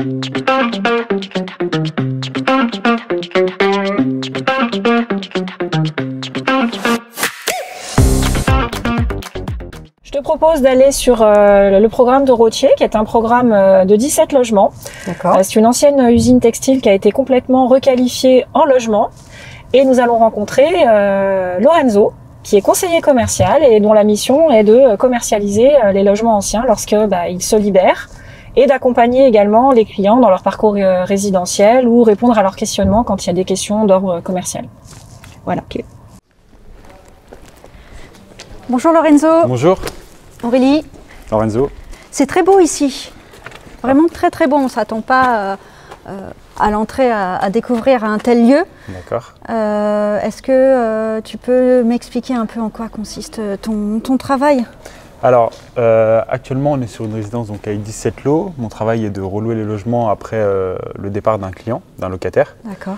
Je te propose d'aller sur le programme Dorothier, qui est un programme de 17 logements. C'est une ancienne usine textile qui a été complètement requalifiée en logement. Et nous allons rencontrer Lorenzo, qui est conseiller commercial et dont la mission est de commercialiser les logements anciens lorsque ils se libèrent, et d'accompagner également les clients dans leur parcours résidentiel ou répondre à leurs questionnements quand il y a des questions d'ordre commercial. Voilà. Okay. Bonjour Lorenzo. Bonjour. Aurélie. Lorenzo. C'est très beau ici. Vraiment très très beau. On ne s'attend pas à l'entrée à découvrir un tel lieu. D'accord. Est-ce que tu peux m'expliquer un peu en quoi consiste ton travail? Alors, actuellement, on est sur une résidence donc, avec 17 lots. Mon travail est de relouer les logements après le départ d'un client, d'un locataire. D'accord.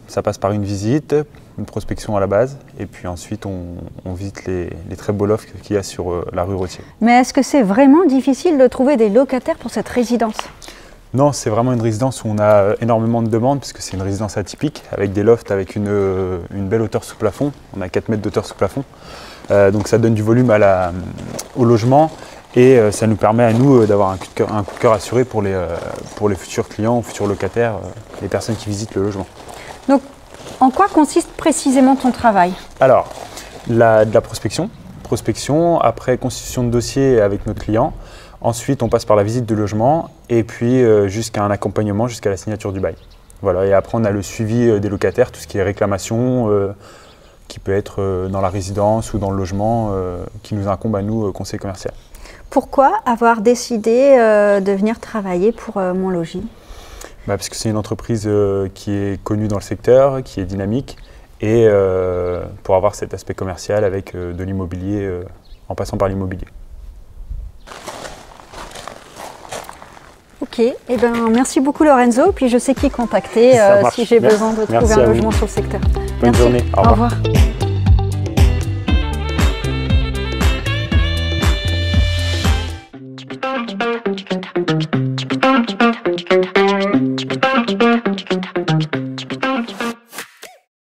Ça passe par une visite, une prospection à la base, et puis ensuite on visite les très beaux lofts qu'il y a sur la rue Rothier. Mais est-ce que c'est vraiment difficile de trouver des locataires pour cette résidence? Non, c'est vraiment une résidence où on a énormément de demandes, puisque c'est une résidence atypique, avec des lofts avec une belle hauteur sous plafond. On a 4 mètres d'hauteur sous plafond. Donc ça donne du volume au logement, et ça nous permet à nous d'avoir un coup de cœur assuré pour les futurs clients, futurs locataires, les personnes qui visitent le logement. Donc, en quoi consiste précisément ton travail? Alors, de la prospection. Après constitution de dossier avec notre client. Ensuite, on passe par la visite du logement et puis jusqu'à un accompagnement, jusqu'à la signature du bail. Voilà, et après, on a le suivi des locataires, tout ce qui est réclamation, qui peut être dans la résidence ou dans le logement, qui nous incombe à nous, conseil commercial. Pourquoi avoir décidé de venir travailler pour Mon Logis? Parce que c'est une entreprise qui est connue dans le secteur, qui est dynamique, et pour avoir cet aspect commercial avec de l'immobilier, en passant par l'immobilier. Ok, eh ben, merci beaucoup Lorenzo, puis je sais qui contacter si j'ai besoin de trouver un logement sur le secteur. Bonne journée, au revoir.